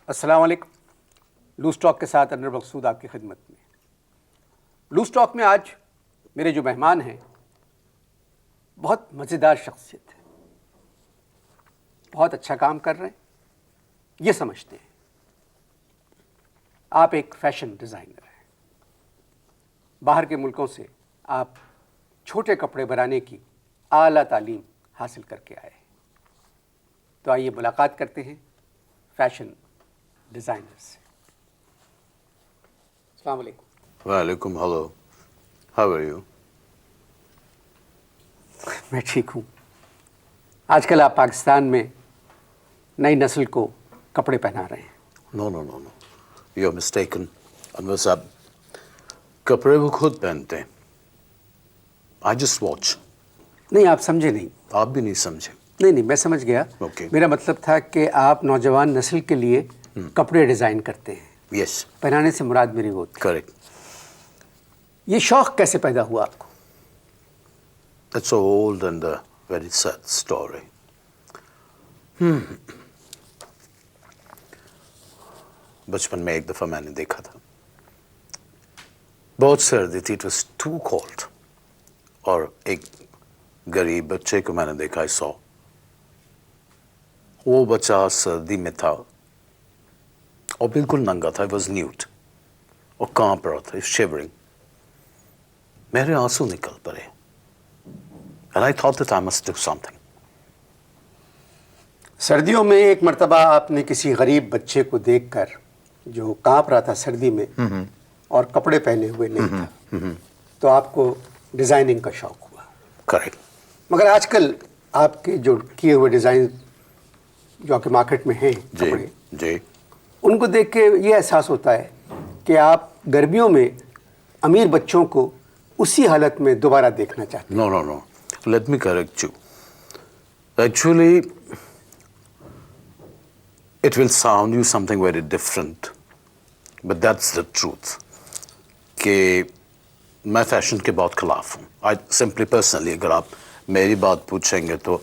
السلام علیکم. Loose talk کے ساتھ انور مقصود آپ کی خدمت میں. لوز ٹاک میں آج میرے جو مہمان ہیں بہت مزیدار شخصیت ہے, بہت اچھا کام کر رہے ہیں, یہ سمجھتے ہیں. آپ ایک فیشن ڈیزائنر ہیں, باہر کے ملکوں سے آپ چھوٹے کپڑے بنانے کی اعلیٰ تعلیم حاصل کر کے آئے ہیں. تو آئیے ملاقات کرتے ہیں فیشن ڈیزائنر سے. السلام علیکم. وعلیکم ہلو. How are you? میں ٹھیک ہوں. آج کل آپ پاکستان میں نئی نسل کو کپڑے پہنا رہے ہیں. نو نو نو نو یو آر مسٹیکن. انور صاحب, کپڑے وہ خود پہنتے ہیں. I just watch. نہیں, آپ سمجھے نہیں. آپ بھی نہیں سمجھے. نہیں, میں سمجھ گیا. Okay. میرا مطلب تھا کہ آپ نوجوان نسل کے لیے کپڑے ڈیزائن کرتے ہیں. یس, پہنانے سے مراد میری وہ تھی. کریکٹ. یہ شوق کیسے پیدا ہوا آپ کو؟ It's so old and a very sad story. بچپن میں ایک دفعہ میں نے دیکھا تھا, بہت سردی تھی, it was too cold. اور ایک غریب بچے کو میں نے دیکھا, I saw. وہ بچہ سردی میں تھا اور بالکل ننگا تھا, it was nude. اور کانپ رہا تھا, shivering. میرے آنسو نکل پڑے. And I thought that I must do something. سردیوں میں ایک مرتبہ آپ نے کسی غریب بچے کو دیکھ کر جو کانپ رہا تھا سردی میں اور کپڑے پہنے ہوئے نہیں تھا, تو آپ کو ڈیزائننگ کا شوق ہوا. Correct. مگر آج کل آپ کے جو کیے ہوئے ڈیزائن جو آپ کے مارکیٹ میں ہیں جی کپڑے, جی. ان کو دیکھ کے یہ احساس ہوتا ہے کہ آپ گرمیوں میں امیر بچوں کو اسی حالت میں دوبارہ دیکھنا چاہتے ہیں. No, no, no. Let me correct you. Actually, it will sound you something very different, but that's the truth. کہ میں فیشن کے بہت خلاف ہوں. I simply personally, اگر آپ میری بات پوچھیں گے تو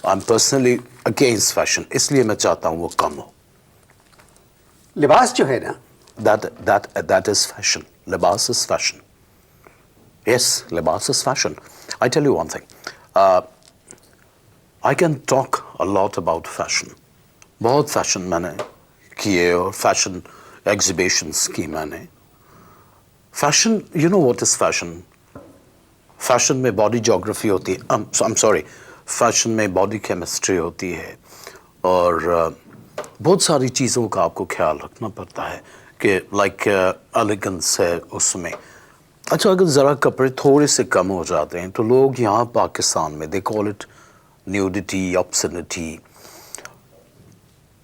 I'm personally against fashion. اس لیے میں چاہتا ہوں وہ کم ہو. لباس جو ہے نا, That is fashion. لباس is fashion. Yes, لباس is fashion. I tell you one thing. I can talk a lot about fashion. بہت فیشن میں نے کیے اور فیشن ایگزیبیشنس کی میں نے. Fashion, you know what is fashion? Fashion میں باڈی جیوگرافی ہوتی ہے. I'm sorry. فیشن میں باڈی کیمسٹری ہوتی ہے اور بہت ساری چیزوں کا آپ کو خیال رکھنا پڑتا ہے کہ لائک ایلیگنس ہے اس میں. اچھا, اگر ذرا کپڑے تھوڑے سے کم ہو جاتے ہیں تو لوگ یہاں پاکستان میں they call it nudity, obscenity.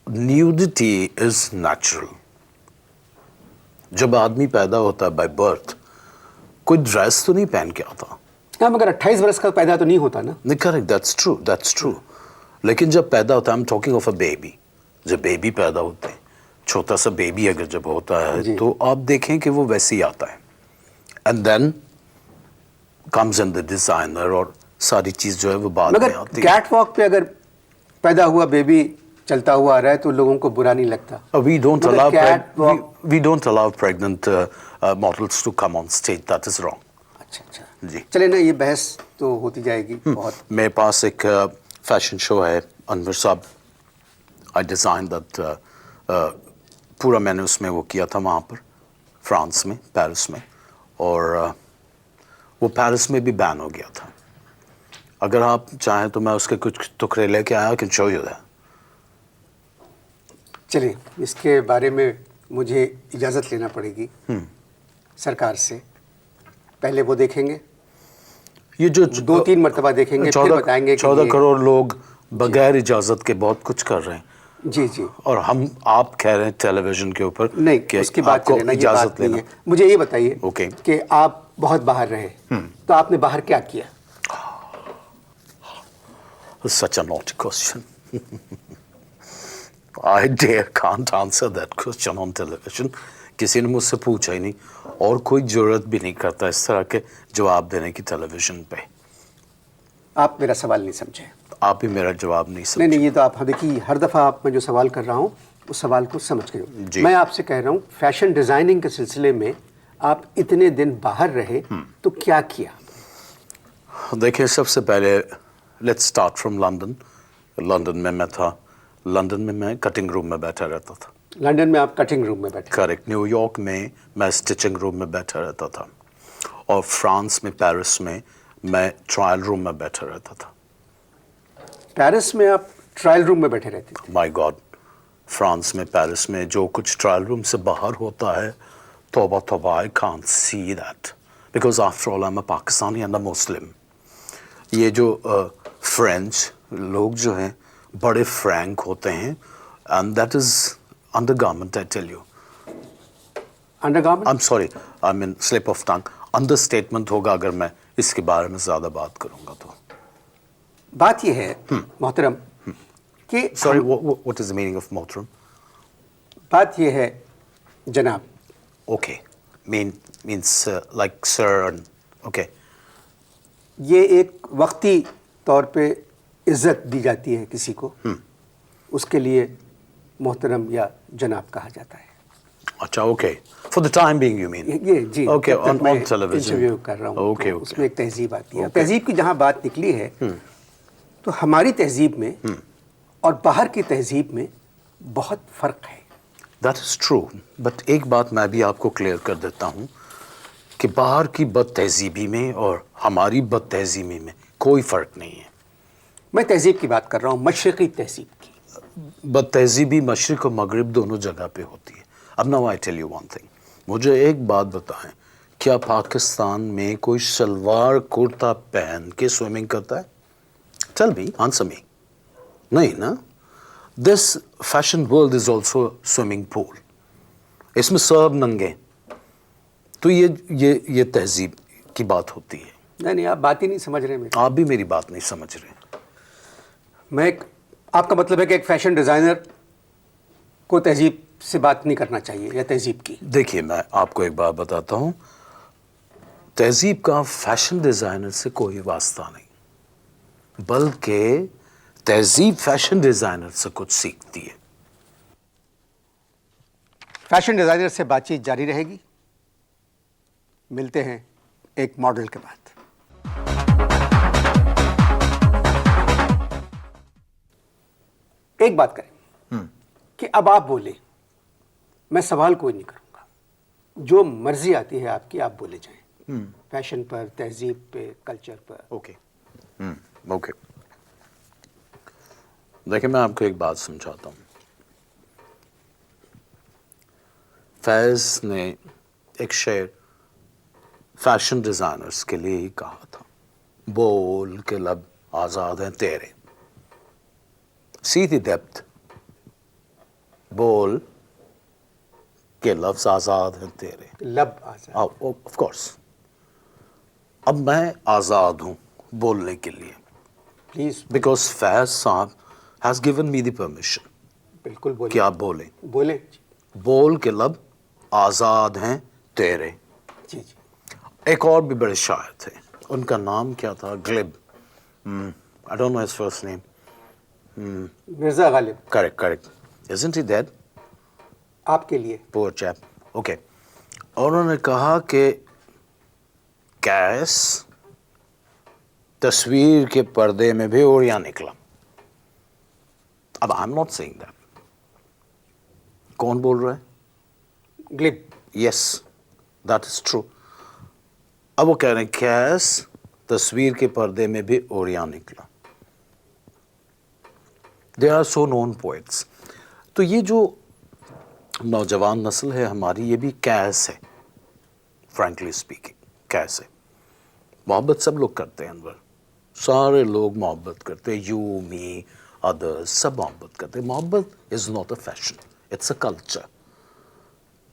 Nudity is natural. جب آدمی پیدا ہوتا ہے بائی برتھ, کوئی ڈریس تو نہیں پہن کے آتا. ہاں, مگر 28 برس کا پیدا تو نہیں ہوتا نا. نہیں, کریکٹ, that's true. لیکن جب پیدا ہوتا ہے, I'm talking of a baby. جب بیبی پیدا ہوتے ہیں, چھوٹا سا بیبی اگر جب ہوتا ہے تو آپ دیکھیں کہ وہ ویسے ہی آتا ہے. And then comes in the designer اور ساری چیز جو ہے وہ بعد میں آتی ہے. مگر کیٹ واک پہ اگر پیدا ہوا بیبی چلتا ہوا آ رہا ہے تو لوگوں کو برا نہیں لگتا. We don't allow pregnant models to come on stage. That is wrong. اچھا جی. چلے نا, یہ بحث تو ہوتی جائے گی بہت. میرے پاس ایک فیشن شو ہے انور صاحب. I designed that. پورا میں نے اس میں وہ کیا تھا وہاں پر فرانس میں, پیرس میں, اور وہ پیرس میں بھی بین ہو گیا تھا. اگر آپ چاہیں تو میں اس کے کچھ ٹکڑے لے کے آیا, I can show you that. چلیے, اس کے بارے میں مجھے اجازت لینا پڑے گی سرکار سے. پہلے وہ دیکھیں گے, یہ جو 2-3 مرتبہ دیکھیں گے, پھر بتائیں گے کہ 14 کروڑ لوگ بغیر اجازت کے بہت کچھ کر رہے ہیں. جی. اور آپ کہہ رہے ہیں ٹیلی ویژن کے اوپر نہیں, کہ اس کی بات کو چلے نا, یہ اجازت بات نہیں لینا. ہے. مجھے یہ بتائیے Okay. کہ آپ بہت باہر رہے, تو آپ نے باہر کیا کیا؟ Such a naughty question. I can't answer that question on television. کسی نے مجھ سے پوچھا ہی نہیں اور کوئی ضرورت بھی نہیں کرتا اس طرح کے جواب دینے کی ٹیلی ویژن پہ. آپ میرا سوال نہیں سمجھے. آپ بھی میرا جواب نہیں سمجھے. نہیں, یہ تو آپ دیکھیے, ہر دفعہ آپ میں جو سوال کر رہا ہوں اس سوال کو سمجھ گئے ہوں. جی. میں آپ سے کہہ رہا ہوں فیشن ڈیزائننگ کے سلسلے میں آپ اتنے دن باہر رہے تو کیا کیا؟ دیکھیں سب سے پہلے let's start from London. London میں میں تھا، لندن میں میں کٹنگ روم میں بیٹھا رہتا تھا. لندن میں آپ کٹنگ روم میں بیٹھے؟ کریکٹ. نیو یارک میں اسٹچنگ روم میں بیٹھا رہتا تھا، اور فرانس میں پیرس میں ٹرائل روم میں بیٹھا رہتا تھا. پیرس میں آپ ٹرائل روم میں بیٹھے رہتے تھے؟ مائی گاڈ، فرانس میں پیرس میں جو کچھ ٹرائل روم سے باہر ہوتا ہے، توبہ توبہ، I can't see that because after all I am a Pakistani and a Muslim. یہ جو فرینچ لوگ جو ہیں بڑے فرینک ہوتے ہیں، and that is undergarment. I tell you, undergarment? I am sorry, I mean slip of tongue, understatement ہوگا اگر میں اس کے بارے میں زیادہ بات کروں گا تو. بات یہ ہے محترم کہ sorry, what is the meaning of محترم؟ بات یہ ہے جناب، اوکے، مینس لائک سر. اوکے. یہ ایک وقتی طور پہ عزت دی جاتی ہے کسی کو، اس کے لیے محترم یا جناب کہا جاتا ہے. اچھا، okay, for the time being you mean. یہ جی، اوکے، جب تک آن میں ٹیلی ویژن. انٹرویو کر رہا ہوں اوکے، تو اس میں ایک تہذیب آتی ہے. اوکے. تہذیب کی جہاں بات نکلی ہے تو ہماری تہذیب میں اور باہر کی تہذیب میں بہت فرق ہے. دیٹ از ٹرو، بٹ ایک بات میں بھی آپ کو کلیئر کر دیتا ہوں کہ باہر کی بد تہذیبی میں اور ہماری بد تہذیبی میں کوئی فرق نہیں ہے. میں تہذیب کی بات کر رہا ہوں، مشرقی تہذیب کی. بد تہذیبی مشرق و مغرب دونوں جگہ پہ ہوتی ہے. اب now I tell you one thing, مجھے ایک بات بتائیں، کیا پاکستان میں کوئی شلوار کرتا پہن کے سوئمنگ کرتا ہے؟ Tell me, answer me. نہیں نا. This fashion world is also swimming pool, اس میں سب ننگے. تو یہ تہذیب کی بات ہوتی ہے. نہیں، آپ بات ہی نہیں سمجھ رہے میری. آپ بھی میری بات نہیں سمجھ رہے. آپ کا مطلب ہے کہ ایک فیشن ڈیزائنر کو تہذیب سے بات نہیں کرنا چاہیے یا تہذیب کی؟ دیکھیے، میں آپ کو ایک بات بتاتا ہوں، تہذیب کا فیشن ڈیزائنر سے کوئی واسطہ نہیں، بلکہ تہذیب فیشن ڈیزائنر سے کچھ سیکھتی ہے. فیشن ڈیزائنر سے بات چیت جاری رہے گی. ملتے ہیں ایک ماڈل کے بعد. ایک بات کریں کہ اب آپ بولیں، میں سوال کوئی نہیں کروں گا، جو مرضی آتی ہے آپ کی آپ بولے جائیں، فیشن پر، تہذیب پہ، کلچر پر. اوکے. اوکے. دیکھیں، میں آپ کو ایک بات سمجھاتا ہوں. فیض نے ایک شعر فیشن ڈیزائنرز کے لیے ہی کہا تھا، بول کے لب آزاد ہیں تیرے. سیدھی ڈیپتھ، بول کے لفظ آزاد ہیں تیرے. لب آزاد. Of course. اب میں آزاد ہوں بولنے کے لیے، پلیز. بیکاز فیض صاحب has given me the permission بالکل بولیں. کہ آپ بولیں. بولیں. بول کے لب آزاد ہیں تیرے. جی جی. ایک اور بھی بڑے شاعر تھے، ان کا نام کیا تھا؟ گلب. I don't know his first name. Mirza Ghalib. Correct. Isn't he dead? آپ کے لیے. Poor chap. Okay. اور انہوں نے کہا کہ کیس تصویر کے پردے میں بھی اوریا نکلا. اب I'm not saying that. کون بول رہا ہے؟ گلب. Yes, that is true. اب وہ کہہ رہے ہیں کیس تصویر کے پردے میں بھی اوریا نکلا. They are so known poets. تو یہ جو نوجوان نسل ہے ہماری، یہ بھی کیس ہے، فرینکلی اسپیکنگ کیس ہے. محبت سب لوگ کرتے ہیں انور، سارے لوگ محبت کرتے ہیں، یو می ادرس سب محبت کرتے ہیں. محبت is not a fashion, it's a culture.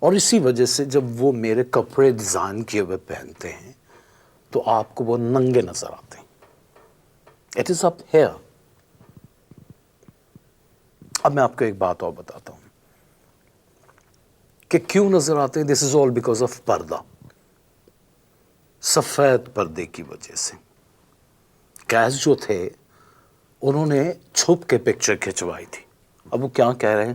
اور اسی وجہ سے جب وہ میرے کپڑے ڈیزائن کیے ہوئے پہنتے ہیں تو آپ کو وہ ننگے نظر آتے ہیں. It is up here. اب میں آپ کو ایک بات اور بتاتا ہوں کہ کیوں نظر آتے ہیں. دس از آل بیکاز آف پردہ، سفید پردے کی وجہ سے. کیس جو تھے انہوں نے چھپ کے پکچر کھنچوائی تھی. اب وہ کیا کہہ رہے ہیں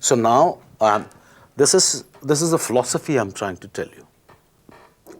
So now this is the philosophy I'm trying to tell you.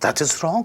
That is wrong.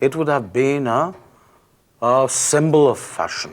It would have been a symbol of fashion.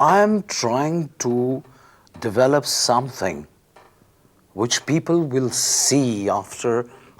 I am trying to develop something which people will see after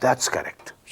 That's correct.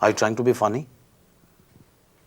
Are you trying to be funny?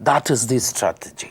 That is the strategy